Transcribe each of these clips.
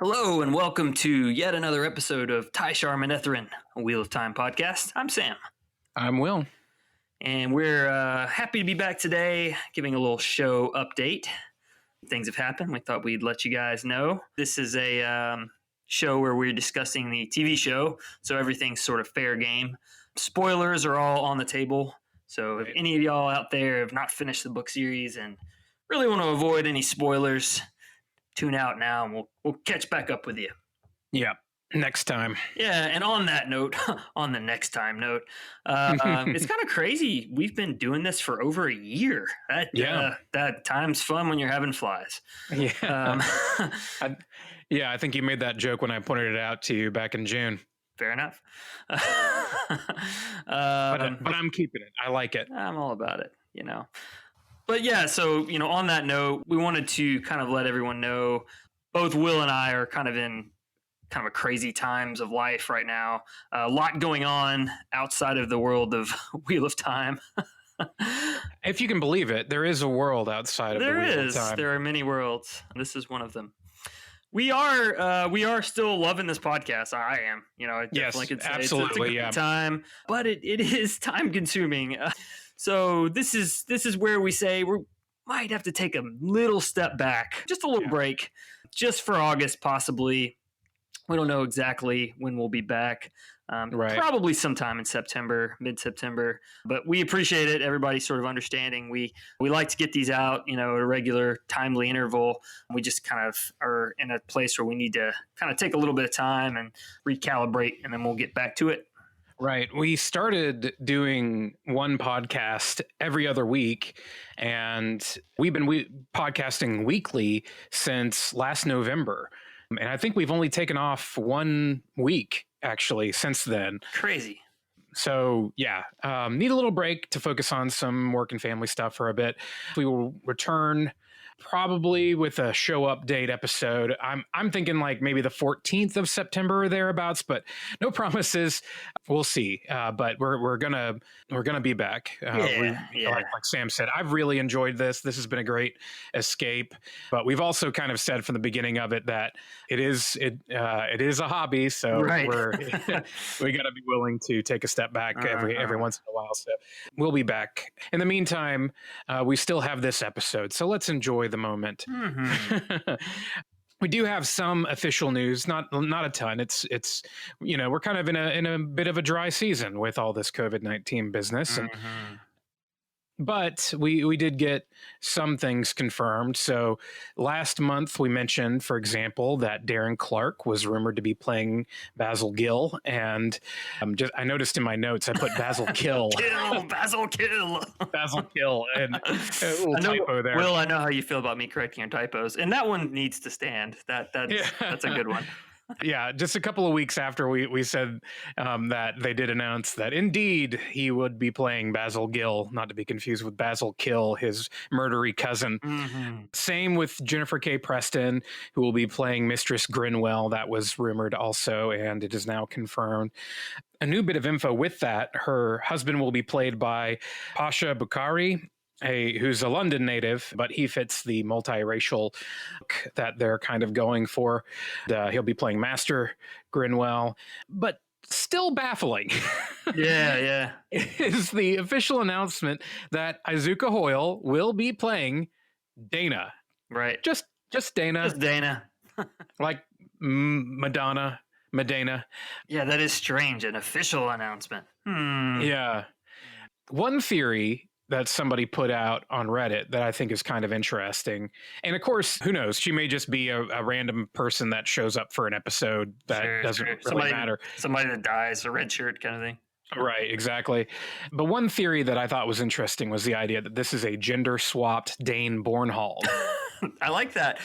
Hello and welcome to yet another episode of Tai'Shar a Wheel of Time podcast. I'm Sam. I'm Will. And we're happy to be back today, giving a little show update. Things have happened. We thought we'd let you guys know. This is a show where we're discussing the TV show, so everything's sort of fair game. Spoilers are all on the table. So if any of y'all out there have not finished the book series and really want to avoid any spoilers, tune out now and we'll catch back up with you. Yeah, next time. Yeah, and on that note, on the next time note, it's kind of crazy. We've been doing this for over a year. That time's fun when you're having flies. Yeah. I think you made that joke when I pointed it out to you back in June. Fair enough. But I'm keeping it. I like it. I'm all about it, But yeah, so, on that note, we wanted to kind of let everyone know both Will and I are kind of in kind of a crazy times of life right now. A lot going on outside of the world of Wheel of Time. If you can believe it, there is a world outside of the Wheel of Time. There are many worlds. This is one of them. We are still loving this podcast. I am. I definitely could say absolutely, it's a good time, but it is time consuming. So this is where we say we might have to take a little step back, just a little break, just for August possibly. We don't know exactly when we'll be back. Probably sometime in September, mid-September. But we appreciate it. Everybody's sort of understanding. We like to get these out, at a regular, timely interval. We just kind of are in a place where we need to kind of take a little bit of time and recalibrate, and then we'll get back to it. Right. We started doing one podcast every other week, and we've been podcasting weekly since last November. And I think we've only taken off 1 week, actually, since then. Crazy. So, need a little break to focus on some work and family stuff for a bit. We will return probably with a show update episode. I'm thinking like maybe the 14th of September or thereabouts, but no promises. We'll see. But we're gonna be back. Like Sam said, I've really enjoyed this. This has been a great escape. But we've also kind of said from the beginning of it that it is a hobby. So we got to be willing to take a step back every once in a while. So we'll be back. In the meantime, we still have this episode. So let's enjoy the moment. Mm-hmm. We do have some official news, not a ton. It's we're kind of in a bit of a dry season with all this COVID-19 business, but we did get some things confirmed. So last month we mentioned, for example, that Darren Clark was rumored to be playing Basil Gill, and I noticed in my notes I put Basil Kill. Basil Kill, and a little typo there. Will, I know how you feel about me correcting your typos, and that one needs to stand. That's a good one. Yeah, just a couple of weeks after we said that they did announce that indeed he would be playing Basil Gill, not to be confused with Basil Kill, his murdery cousin. Mm-hmm. Same with Jennifer K. Preston, who will be playing Mistress Grinwell. That was rumored also, and it is now confirmed. A new bit of info with that, her husband will be played by Pasha Bukhari, who's a London native, but he fits the multiracial look that they're kind of going for. He'll be playing Master Grinwell, but still baffling. Yeah. Is the official announcement that Izuka Hoyle will be playing Dana. Right. Just Dana. Just Dana. Like Medana. Yeah, that is strange. An official announcement. Yeah. One theory that somebody put out on Reddit that I think is kind of interesting. And of course, who knows? She may just be a random person that shows up for an episode that doesn't really matter. Somebody that dies, a red shirt kind of thing. Right, exactly. But one theory that I thought was interesting was the idea that this is a gender-swapped Dane Bornhald. I like that.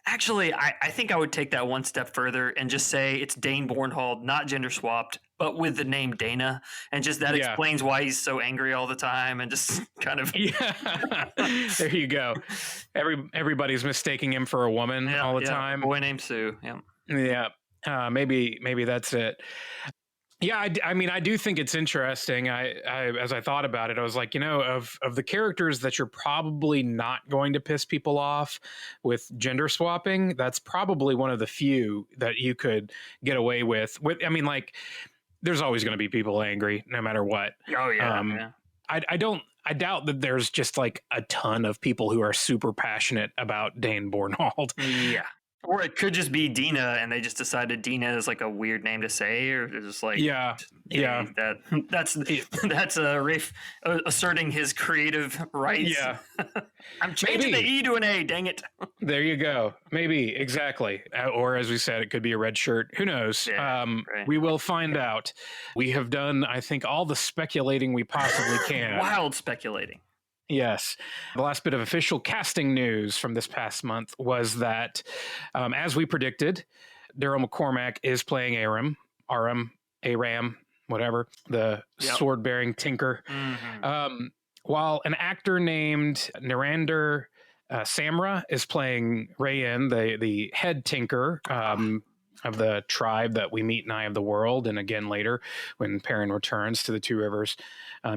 Actually, I think I would take that one step further and just say it's Dane Bornhald, not gender-swapped, but with the name Dana. And just that explains why he's so angry all the time and just kind of... Yeah. There you go. Everybody's mistaking him for a woman all the time. A boy named Sue. Yeah. Maybe that's it. Yeah, I mean, I do think it's interesting. As I thought about it, I was like, of the characters that you're probably not going to piss people off with gender swapping, that's probably one of the few that you could get away with. I mean, like, there's always going to be people angry no matter what. Oh yeah, Um, yeah. I doubt that there's just like a ton of people who are super passionate about Dane Bornhold. Yeah. Or it could just be Dina, and they just decided Dina is like a weird name to say, or they're just like, Yeah, yeah, that's that's Rafe asserting his creative rights. yeah. I'm changing Maybe. the E to an A. Dang it! There you go. Maybe exactly. Or as we said, it could be a red shirt. Who knows? Yeah, right. We will find out. We have done, I think, all the speculating we possibly can. Wild speculating. Yes. The last bit of official casting news from this past month was that, as we predicted, Daryl McCormack is playing Aram, whatever, the sword-bearing tinker. Mm-hmm. While an actor named Narendra Samra is playing Rayen, the head tinker of the tribe that we meet in Eye of the World, and again later when Perrin returns to the Two Rivers.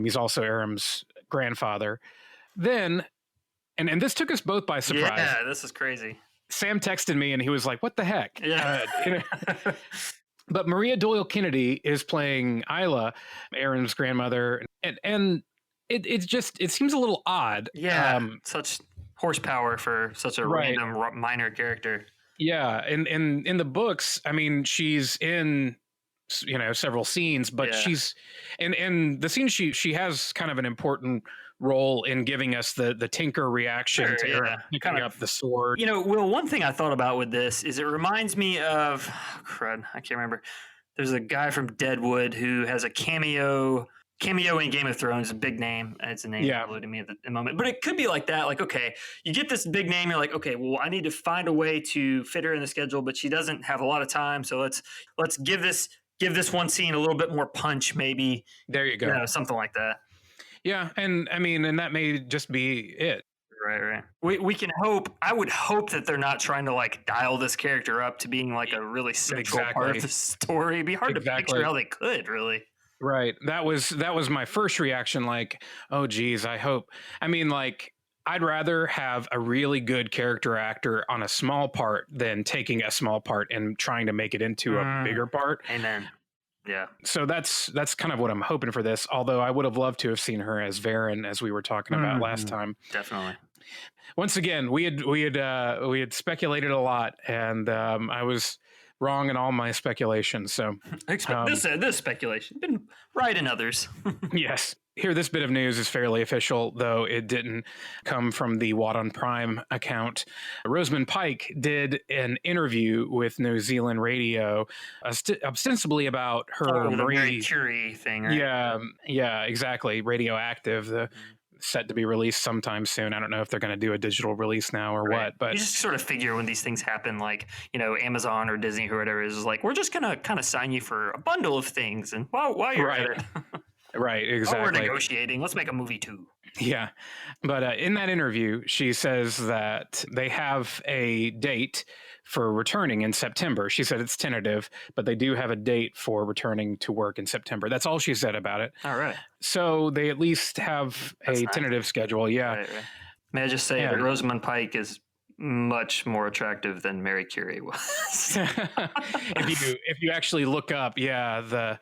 He's also Aram's grandfather. Then, and this took us both by surprise. Yeah, this is crazy. Sam texted me and he was like, "What the heck?" Yeah. But Maria Doyle Kennedy is playing Isla, Aaron's grandmother, and it seems a little odd. Yeah, such horsepower for such a random minor character. Yeah, in the books, I mean, she's in several scenes, but she's and the scene she has kind of an important role in giving us the tinker reaction to Aaron picking up the sword. Will, one thing I thought about with this is it reminds me of I can't remember. There's a guy from Deadwood who has a cameo in Game of Thrones, a big name. It's a name eluding me at the moment, but it could be like that. Like, okay, you get this big name, you're like, okay, well, I need to find a way to fit her in the schedule, but she doesn't have a lot of time, so let's give this one scene a little bit more punch, maybe. There you go. Something like that. Yeah, and I mean, and that may just be it. Right. We can hope. I would hope that they're not trying to like dial this character up to being like a really central part of the story. It'd be hard to picture how they could really. Right. That was my first reaction. Like, oh, geez, I hope. I mean, like, I'd rather have a really good character actor on a small part than taking a small part and trying to make it into a bigger part. Amen. Yeah. So that's kind of what I'm hoping for this. Although I would have loved to have seen her as Varen, as we were talking about last time. Definitely. Once again, we had speculated a lot, and I was wrong in all my speculations. So this speculation been right in others. Yes. Here, this bit of news is fairly official, though it didn't come from the Watt on Prime account. Rosamund Pike did an interview with New Zealand radio, ostensibly about her Marie Curie thing, right? Yeah, exactly. Radioactive, set to be released sometime soon. I don't know if they're going to do a digital release now or what, but you just sort of figure when these things happen, like, Amazon or Disney or whatever is like, we're just going to kind of sign you for a bundle of things, and while you're at it. Right, exactly. Oh, we're negotiating. Let's make a movie too. Yeah. But in that interview, she says that they have a date for returning in September. She said it's tentative, but they do have a date for returning to work in September. That's all she said about it. All right. So they at least have a tentative schedule. Yeah. Right. May I just say that Rosamund Pike is much more attractive than Mary Curie was. if you actually look up, the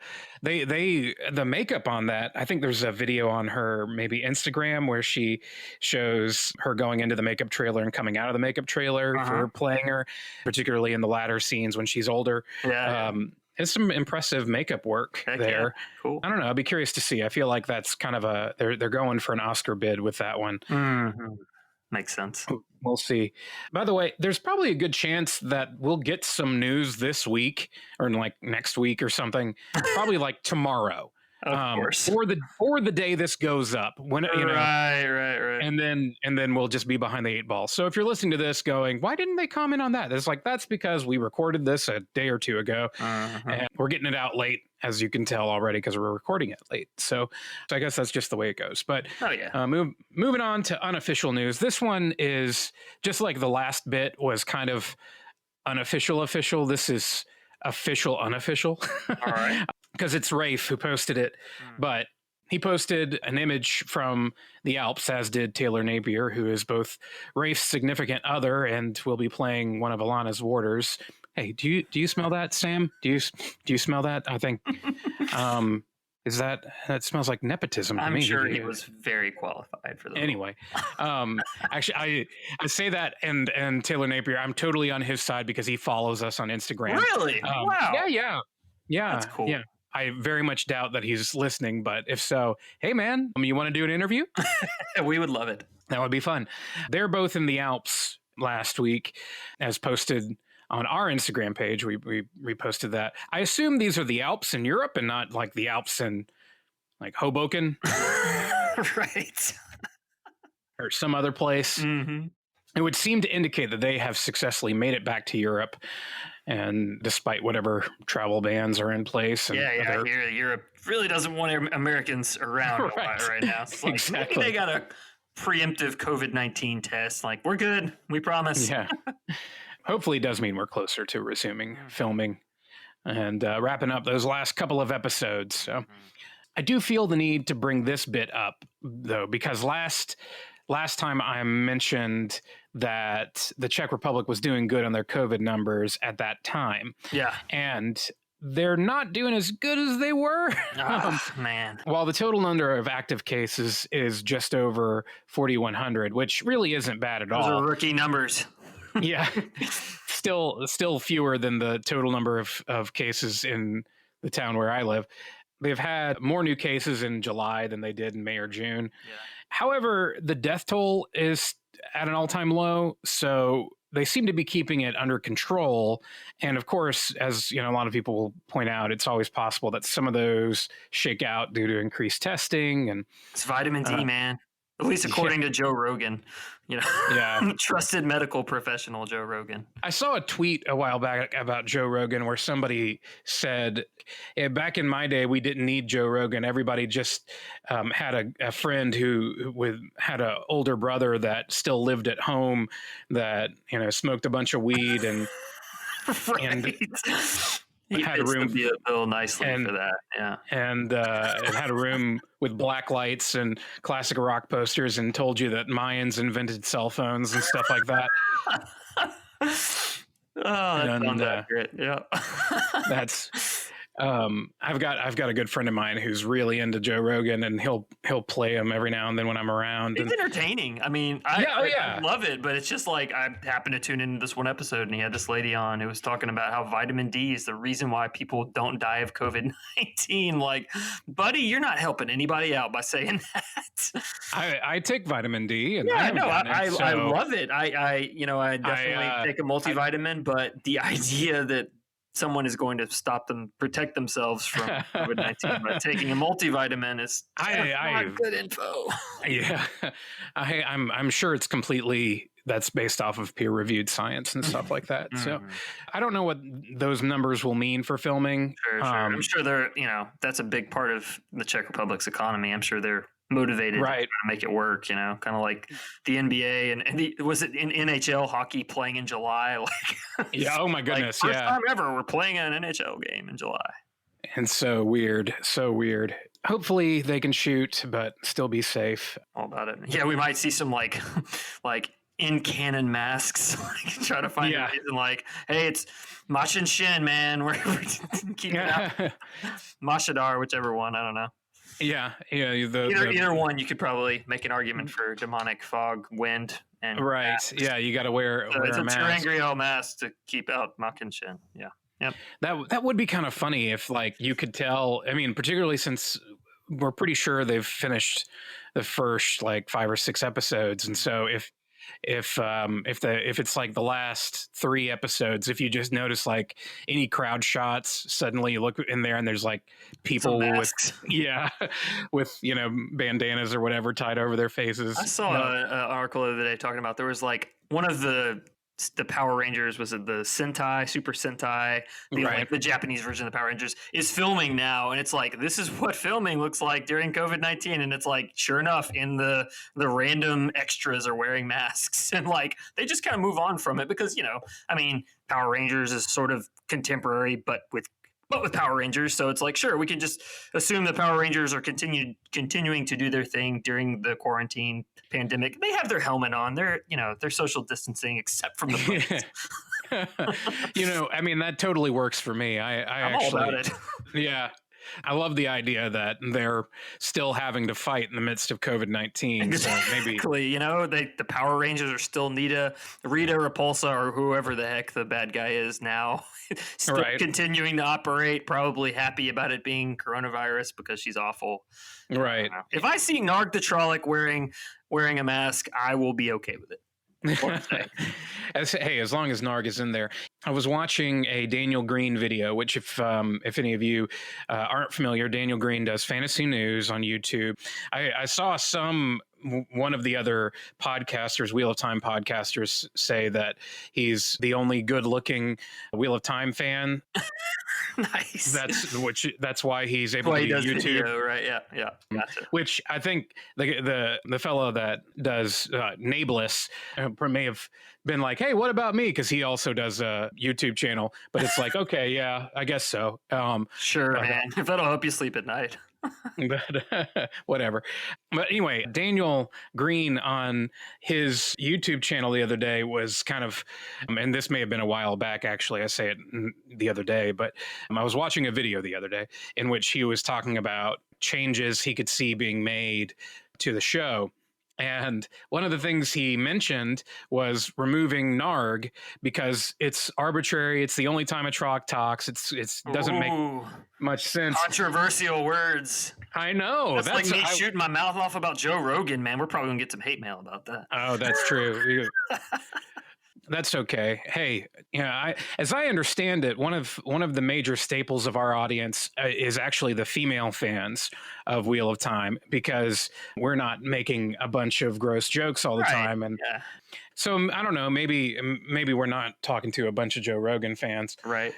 makeup on that, I think there's a video on her maybe Instagram where she shows her going into the makeup trailer and coming out of the makeup trailer for playing her, particularly in the latter scenes when she's older. It's some impressive makeup work there. Yeah. Cool. I don't know. I'd be curious to see. I feel like that's kind of they're going for an Oscar bid with that one. Mm-hmm. Makes sense. We'll see. By the way, there's probably a good chance that we'll get some news this week or like next week or something. Probably like tomorrow. Of course. Or the day this goes up. When Right. And then we'll just be behind the eight ball. So if you're listening to this going, why didn't they comment on that? It's like, that's because we recorded this a day or two ago and we're getting it out late, as you can tell already, because we're recording it late. So I guess that's just the way it goes. But moving on to unofficial news. This one is just like the last bit was kind of unofficial. This is official, unofficial. All right. because it's Rafe who posted it, but he posted an image from the Alps, as did Taylor Napier, who is both Rafe's significant other and will be playing one of Alana's warders. Hey, do you smell that, Sam? Do you smell that? I think is that smells like nepotism to me. I'm sure he was very qualified for that. Anyway, actually, I say that, and Taylor Napier, I'm totally on his side because he follows us on Instagram. Really? Wow. Yeah. That's cool. Yeah. I very much doubt that he's listening, but if so, hey man, you want to do an interview? We would love it. That would be fun. They're both in the Alps last week, as posted on our Instagram page. We reposted that. I assume these are the Alps in Europe and not like the Alps in like Hoboken. Right. Or some other place. Mm-hmm. It would seem to indicate that they have successfully made it back to Europe, and despite whatever travel bans are in place. And I hear Europe really doesn't want Americans around right now. It's like, exactly. Maybe they got a preemptive COVID-19 test. Like, we're good. We promise. Yeah. Hopefully it does mean we're closer to resuming filming and wrapping up those last couple of episodes. So I do feel the need to bring this bit up, though, because last time I mentioned that the Czech Republic was doing good on their COVID numbers at that time. Yeah. And they're not doing as good as they were. Man. While the total number of active cases is just over 4,100, which really isn't bad at all. Those are rookie numbers. Yeah. Still fewer than the total number of cases in the town where I live. They've had more new cases in July than they did in May or June. Yeah. However, the death toll is at an all-time low, so they seem to be keeping it under control. And of course, as you know, a lot of people will point out, it's always possible that some of those shake out due to increased testing. And it's vitamin D, man. At least according to Joe Rogan, trusted medical professional Joe Rogan. I saw a tweet a while back about Joe Rogan where somebody said, back in my day, we didn't need Joe Rogan. Everybody just had a friend who had an older brother that still lived at home that, smoked a bunch of weed and he had a room the bill nicely for that. Yeah. And it had a room with black lights and classic rock posters and told you that Mayans invented cell phones and stuff like that. That sounds accurate. Yeah. That's I've got a good friend of mine who's really into Joe Rogan, and he'll play him every now and then when I'm around. It's entertaining. I mean, I love it, but it's just like I happened to tune into this one episode, and he had this lady on who was talking about how vitamin D is the reason why people don't die of COVID-19. Like, buddy, you're not helping anybody out by saying that. I take vitamin D, and I love it. I definitely take a multivitamin, but the idea that someone is going to stop them, protect themselves from COVID-19 by taking a multivitamin is not good info. Yeah, I'm sure it's completely, that's based off of peer-reviewed science and stuff like that. So I don't know what those numbers will mean for filming. Sure. I'm sure they're, that's a big part of the Czech Republic's economy. I'm sure they're motivated to make it work, kind of like the NBA and was it in NHL hockey playing in July? Like, yeah, oh my goodness, first time ever we're playing an NHL game in July. And so weird. Hopefully they can shoot, but still be safe. All about it. Yeah, we might see some like in canon masks, like try to find a reason, like, hey, it's Mash and Shin, man. We're keeping out Mashadar, whichever one. I don't know. Yeah. Either one, you could probably make an argument for demonic fog, wind, and masks. Yeah, you got to wear it's a mask. Terangriel mask to keep out Mach and Shin. Yeah. Yep. That would be kind of funny if like you could tell. I mean, particularly since we're pretty sure they've finished the first like 5 or 6 episodes, and so if it's like the last 3 episodes, if you just notice like any crowd shots, suddenly you look in there and there's like people with bandanas or whatever tied over their faces. I saw an article the other day talking about there was like one of the Power Rangers, was it the Sentai, Super Sentai, like the Japanese version of the Power Rangers is filming now, and it's like, this is what filming looks like during COVID-19, and it's like, sure enough, in the random extras are wearing masks, and like they just kind of move on from it because I mean, Power Rangers is sort of contemporary, but with but with Power Rangers. So it's like, sure, we can just assume the Power Rangers are continuing to do their thing during the quarantine pandemic. They have their helmet on. They're social distancing except from the planes. I mean, that totally works for me. I'm actually, all about it. yeah. I love the idea that they're still having to fight in the midst of COVID-19. Exactly. So maybe, the Power Rangers are still Rita Repulsa, or whoever the heck the bad guy is now, still right. continuing to operate, probably happy about it being coronavirus because she's awful. Right. If I see Narg the Trolloc wearing a mask, I will be okay with it. As long as Narg is in there. I was watching a Daniel Green video, which if any of you aren't familiar, Daniel Green does fantasy news on YouTube. I saw one of the other podcasters, Wheel of Time podcasters, say that he's the only good-looking Wheel of Time fan. Nice. That's why he's able to do YouTube, video, right? Yeah. Gotcha. Which I think the fellow that does Nameless may have been like, hey, what about me? Because he also does a YouTube channel. But it's like, okay, yeah, I guess so. Sure, man. If that'll help you sleep at night. But whatever. But anyway, Daniel Green on his YouTube channel the other day was kind of, and this may have been a while back, actually, I say it the other day, but I was watching a video the other day in which he was talking about changes he could see being made to the show. And one of the things he mentioned was removing Narg because it's arbitrary. It's the only time a Trolloc talks. It doesn't make much sense. Controversial words. I know. That's like me shooting my mouth off about Joe Rogan, man. We're probably going to get some hate mail about that. Oh, that's true. That's okay. Hey, as I understand it, one of the major staples of our audience is actually the female fans of Wheel of Time, because we're not making a bunch of gross jokes all the time, and so I don't know. Maybe we're not talking to a bunch of Joe Rogan fans. Right.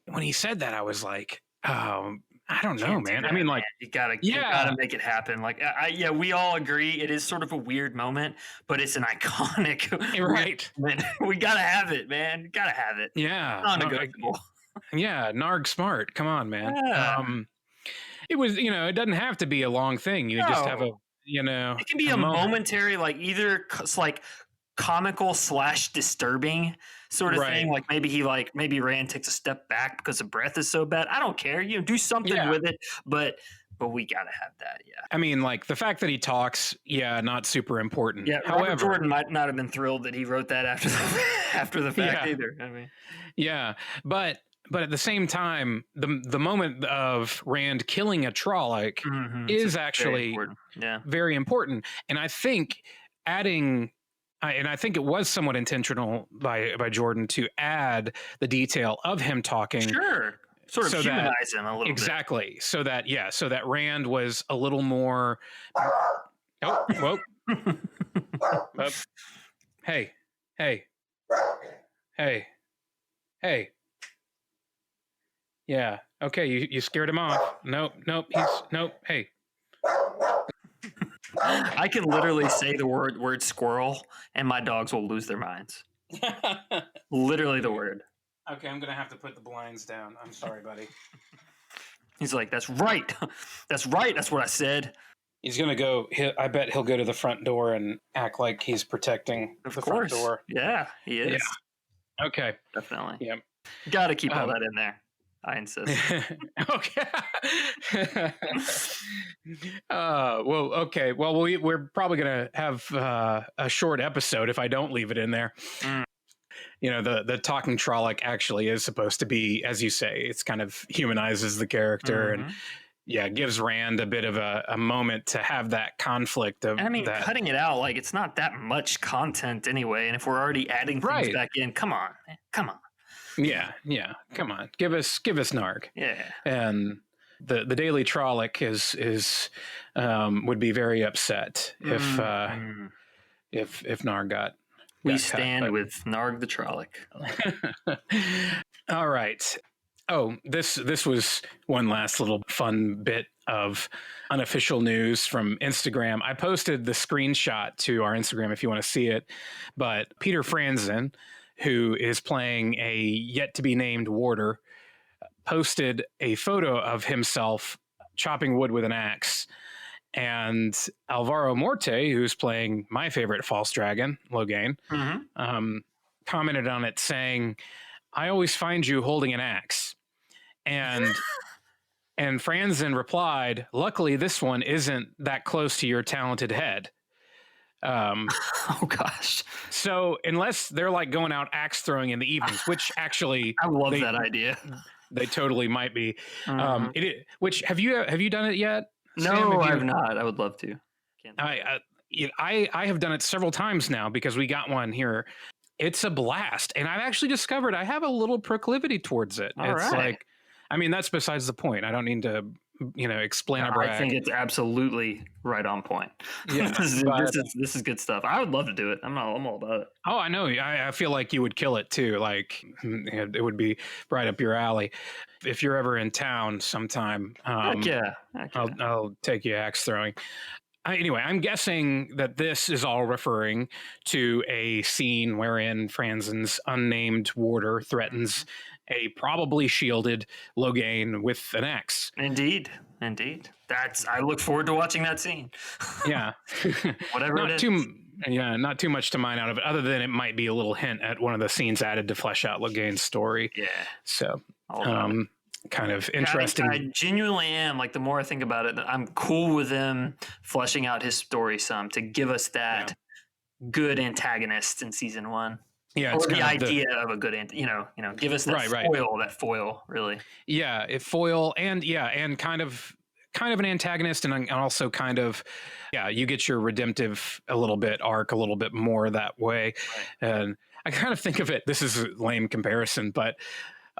When he said that, I was like, I don't know, man. I mean, like, you gotta make it happen. Like, we all agree it is sort of a weird moment, but it's an iconic right. We gotta have it, man. Gotta have it. Yeah, non-negotiable. Yeah, Narg smart. Come on, man. Yeah. It was, it doesn't have to be a long thing. You just have a, it can be a momentary, like either like comical / disturbing sort of thing. Like maybe Rand takes a step back because the breath is so bad. I don't care. Do something with it, but we gotta have that. Yeah. I mean, like the fact that he talks, not super important. Yeah. However, Jordan might not have been thrilled that he wrote that after the fact either. I mean, yeah, but at the same time, the moment of Rand killing a Trolloc is actually very important. And I think I think it was somewhat intentional by Jordan to add the detail of him talking. Sure. Sort of humanize him a little bit. Exactly. So that Rand was a little more. Oh, whoa. Hey. Yeah. Okay. You scared him off. Nope. Hey. I can literally say the word squirrel and my dogs will lose their minds. Literally the word. Okay, I'm going to have to put the blinds down. I'm sorry, buddy. He's like, that's right. That's right. That's what I said. He's going to go. I bet he'll go to the front door and act like he's protecting the front door. Yeah, he is. Yeah. Okay. Definitely. Yeah. Got to keep all that in there. I insist. Okay. Well, okay. Well, we're probably going to have a short episode if I don't leave it in there. The talking Trolloc actually is supposed to be, as you say, it's kind of humanizes the character and gives Rand a bit of a moment to have that conflict of. And cutting it out, like it's not that much content anyway. And if we're already adding things back in, come on. Yeah. Come on, give us Narg. Yeah. And the Daily Trolloc is would be very upset if Narg got. We stand with Narg the Trolloc. All right. Oh, this was one last little fun bit of unofficial news from Instagram. I posted the screenshot to our Instagram if you want to see it. But Peter Franzen, who is playing a yet to be named warder, posted a photo of himself chopping wood with an axe. And Alvaro Morte, who's playing my favorite false dragon, Logain, commented on it saying, "I always find you holding an axe." And Franzen replied, "Luckily, this one isn't that close to your talented head." Oh gosh. So unless they're like going out axe throwing in the evenings, which actually I love that idea. They totally might be. Which have you done it yet? No, I've not. I would love to. I have done it several times now because we got one here. It's a blast, and I've actually discovered I have a little proclivity towards it. It's like, I mean, that's besides the point. I don't need to, explain a brag. I think it's absolutely right on point. Yeah, this is good stuff. I would love to do it. I'm all about it. Oh, I know. I feel like you would kill it too. Like it would be right up your alley. If you're ever in town sometime, Heck yeah. I'll take you axe throwing. Anyway, I'm guessing that this is all referring to a scene wherein Franzen's unnamed warder threatens a probably shielded Logain with an axe. Indeed. I look forward to watching that scene. Yeah. Whatever it is. Not too much to mine out of it, other than it might be a little hint at one of the scenes added to flesh out Logain's story. Yeah. So, kind of interesting. I genuinely am. Like, the more I think about it, I'm cool with them fleshing out his story some to give us that good antagonist in season 1. Yeah, or the idea of a good, give us that foil, really. Yeah, foil and kind of an antagonist, and also kind of, you get your redemptive a little bit arc a little bit more that way. Right. And I kind of think of it, this is a lame comparison, but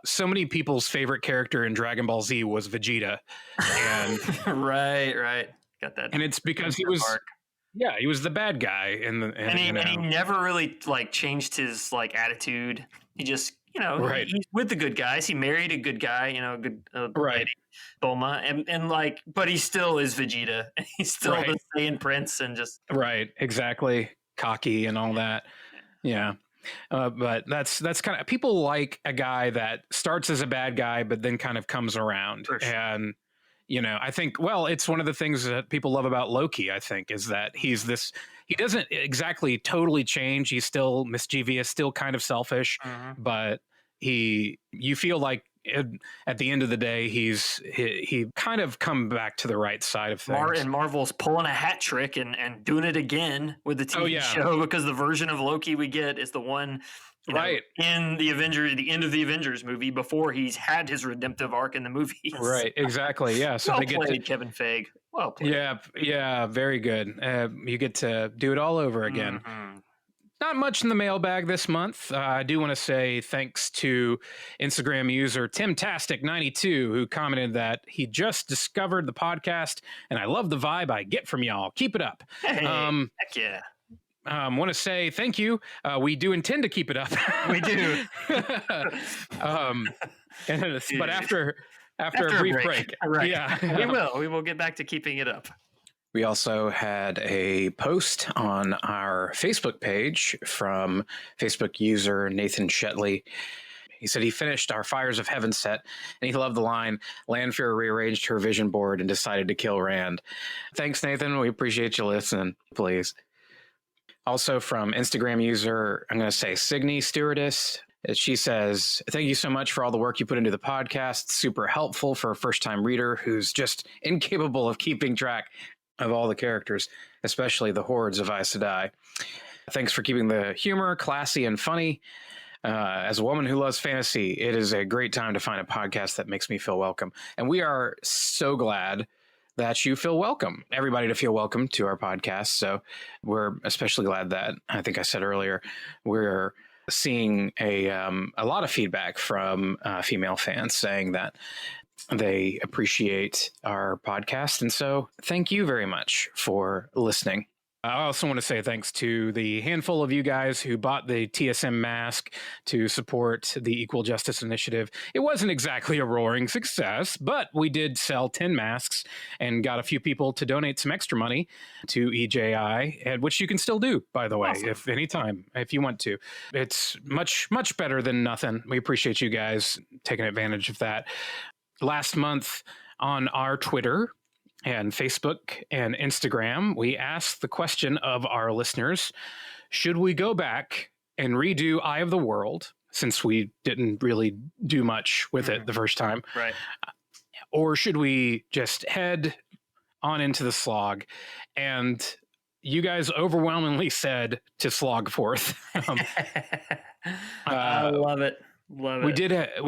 so many people's favorite character in Dragon Ball Z was Vegeta. And right. Got that. And it's because he was arc. Yeah, he was the bad guy, and he never really like changed his like attitude. He just, he's with the good guys. He married a good guy, a good lady, Bulma, and like, but he still is Vegeta, and he's still the Saiyan Prince, and just exactly cocky and all that. Yeah. But that's kind of, people like a guy that starts as a bad guy, but then kind of comes around. Sure. And I think, it's one of the things that people love about Loki, I think, is that he doesn't exactly totally change. He's still mischievous, still kind of selfish, but you feel like at the end of the day, he kind of come back to the right side of things. And Marvel's pulling a hat trick and doing it again with the TV show, because the version of Loki we get is the one in the end of the Avengers movie before he's had his redemptive arc in the movies. Right, exactly. Yeah. So they get Kevin Feige. Well played. Yeah, very good. You get to do it all over again. Not much in the mailbag this month. I do want to say thanks to Instagram user Timtastic92, who commented that he just discovered the podcast and I love the vibe I get from y'all. Keep it up. Hey, heck yeah. Want to say thank you. We do intend to keep it up. We do. But after a brief break. Right. Yeah. We will get back to keeping it up. We also had a post on our Facebook page from Facebook user Nathan Shetley. He said he finished our Fires of Heaven set, and he loved the line, "Lanfear rearranged her vision board and decided to kill Rand." Thanks, Nathan. We appreciate you listening, please. Also from Instagram user, I'm going to say Signy Stewardess. She says, "Thank you so much for all the work you put into the podcast. Super helpful for a first-time reader who's just incapable of keeping track of all the characters, especially the hordes of Aes Sedai. Thanks for keeping the humor classy and funny. As a woman who loves fantasy, it is a great time to find a podcast that makes me feel welcome." And we are so glad that you feel welcome, everybody to feel welcome to our podcast. So we're especially glad that, I think I said earlier, we're seeing a lot of feedback from female fans saying that they appreciate our podcast. And so thank you very much for listening. I also want to say thanks to the handful of you guys who bought the TSM mask to support the Equal Justice Initiative. It wasn't exactly a roaring success, but we did sell 10 masks and got a few people to donate some extra money to EJI, and which you can still do, by the way, Awesome. if anytime, if you want to. It's much better than nothing. We appreciate you guys taking advantage of that. Last month on our Twitter and Facebook and Instagram, we asked the question of our listeners, should we go back and redo Eye of the World, since we didn't really do much with it the first time? Right. Or should we just head on into the slog? And you guys overwhelmingly said to slog forth. I love it. Love We it.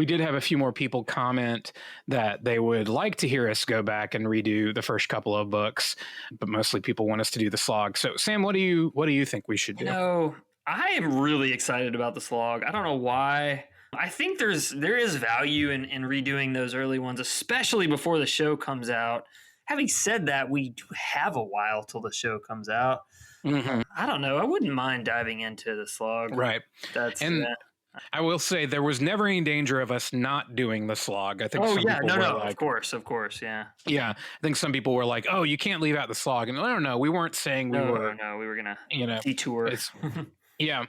did have a few more people comment that they would like to hear us go back and redo the first couple of books, but mostly people want us to do the slog. So Sam, what do you think we should do? I am really excited about the slog. I don't know why. I think there is value in redoing those early ones, especially before the show comes out. Having said that, we do have a while till the show comes out. Mm-hmm. I don't know. I wouldn't mind diving into the slog. Right. I will say there was never any danger of us not doing the slog. I think. Of course, yeah. Yeah, I think some people were like, "Oh, you can't leave out the slog," and I don't know. We weren't saying we were. No, we were gonna, detour. Yeah.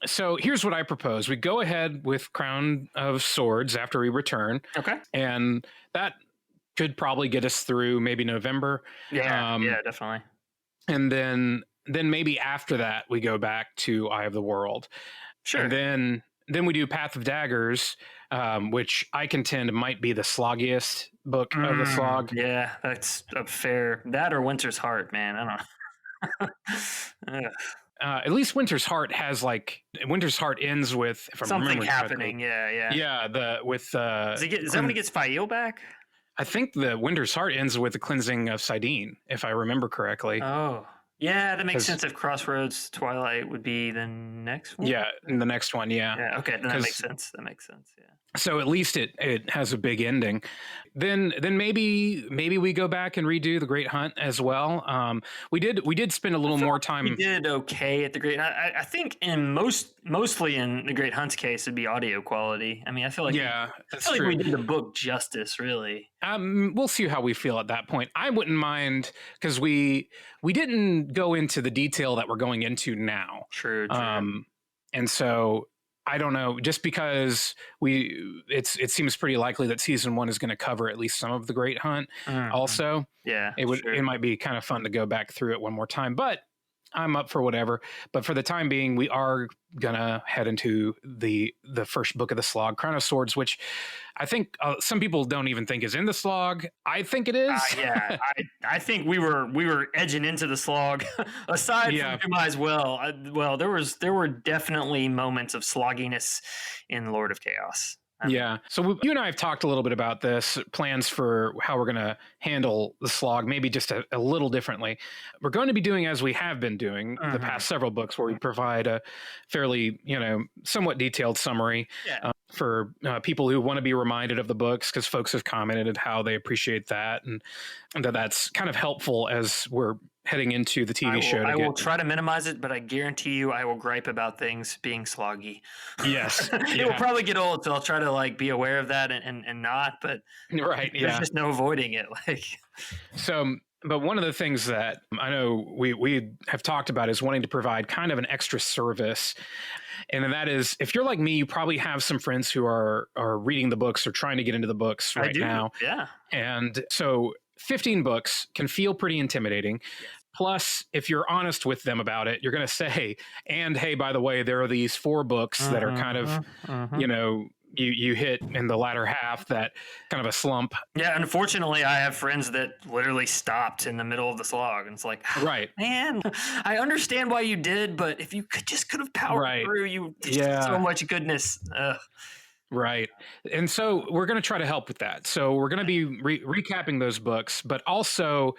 So here's what I propose: we go ahead with Crown of Swords after we return. Okay. And that could probably get us through maybe November. Yeah, definitely. And then maybe after that we go back to Eye of the World. Sure. And then we do Path of Daggers, which I contend might be the sloggiest book of the slog. Yeah, that's a fair. That or Winter's Heart, man. I don't know. At least Winter's Heart has Winter's Heart ends with something happening. Correctly. Yeah. Is that when he gets Fael back? I think the Winter's Heart ends with the cleansing of Sidene, if I remember correctly. Oh. Yeah, that makes sense if Crossroads Twilight would be the next one. Yeah, in the next one, yeah. Yeah, okay, then that makes sense. Yeah. So at least it has a big ending. Then maybe we go back and redo The Great Hunt as well. We did spend a little more time. We did okay at The Great Hunt. I think mostly in The Great Hunt's case it'd be audio quality. I mean, I feel like we did the book justice, really. We'll see how we feel at that point. I wouldn't mind because we didn't go into the detail that we're going into now. True. And so I don't know, just because it seems pretty likely that season 1 is going to cover at least some of The Great Hunt. Also, it might be kind of fun to go back through it one more time, but I'm up for whatever. But for the time being, we are gonna head into the first book of the slog, Crown of Swords, which I think some people don't even think is in the slog. I think it is. I think we were edging into the slog. Aside from Dumai's well, there were definitely moments of slogginess in Lord of Chaos. So you and I have talked a little bit about this, plans for how we're going to handle the slog, maybe just a little differently. We're going to be doing as we have been doing the past several books, where we provide a fairly, somewhat detailed summary for people who want to be reminded of the books, because folks have commented how they appreciate that, and that's kind of helpful as we're heading into the TV show. I will try to minimize it, but I guarantee you I will gripe about things being sloggy. Yes. It'll probably get old, so I'll try to be aware of that and not, but there's just no avoiding it. So, but one of the things that I know we have talked about is wanting to provide kind of an extra service. And that is, if you're like me, you probably have some friends who are reading the books or trying to get into the books right now. Yeah. And so 15 books can feel pretty intimidating. Plus, if you're honest with them about it, you're going to say, and hey, by the way, there are these 4 books that are kind of, you hit in the latter half, that kind of a slump. Yeah, unfortunately, I have friends that literally stopped in the middle of the slog. And it's like, man, I understand why you did, but if you could have powered through, you so much goodness. Right. And so we're going to try to help with that. So we're going to be recapping those books, but also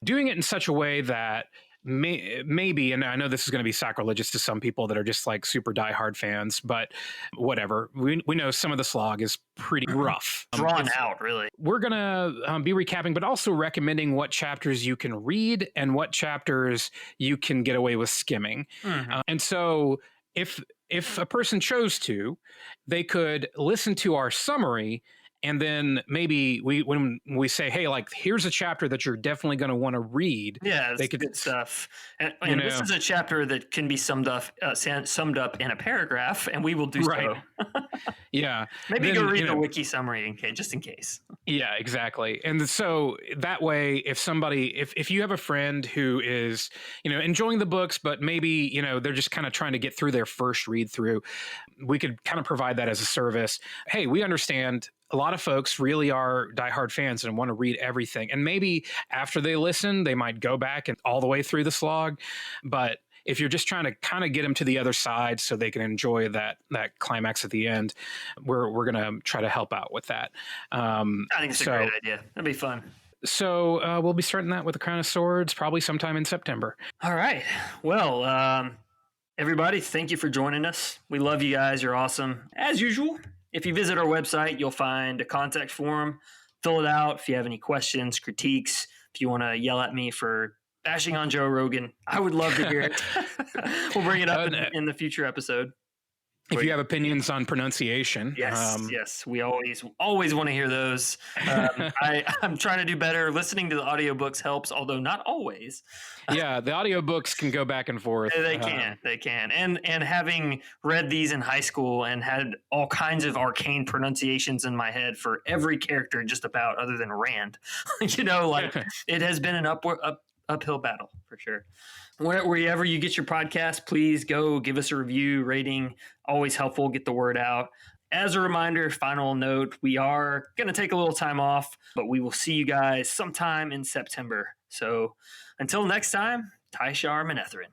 doing it in such a way that maybe, and I know this is going to be sacrilegious to some people that are just like super diehard fans, but whatever. We know some of the slog is pretty rough. Drawn out, really. We're going to be recapping, but also recommending what chapters you can read and what chapters you can get away with skimming. And so if a person chose to, they could listen to our summary. And then maybe when we say, hey, like, here's a chapter that you're definitely going to want to read. Yeah, they could, good stuff. And this is a chapter that can be summed up in a paragraph, and we will do so. Yeah. Maybe then, go read the wiki summary just in case. Yeah, exactly. And so that way, if you have a friend who is, enjoying the books, but maybe, they're just kind of trying to get through their first read through, we could kind of provide that as a service. Hey, we understand a lot of folks really are diehard fans and want to read everything. And maybe after they listen, they might go back and all the way through the slog. But if you're just trying to kind of get them to the other side so they can enjoy that climax at the end, we're going to try to help out with that. I think it's a great idea. That'd be fun. So we'll be starting that with the Crown of Swords probably sometime in September. All right. Well, everybody, thank you for joining us. We love you guys. You're awesome. As usual, if you visit our website, you'll find a contact form. Fill it out if you have any questions, critiques. If you want to yell at me for bashing on Joe Rogan, I would love to hear it. We'll bring it up in the future episode. If you have opinions on pronunciation. Yes. We always want to hear those. I'm trying to do better. Listening to the audiobooks helps, although not always. Yeah, the audiobooks can go back and forth. They can. And having read these in high school and had all kinds of arcane pronunciations in my head for every character just about other than Rand, it has been an uphill battle for sure. Wherever you get your podcast, please go give us a review, rating. Always helpful. Get the word out. As a reminder, final note, we are going to take a little time off, but we will see you guys sometime in September. So until next time, Tai'Shar Manethrin.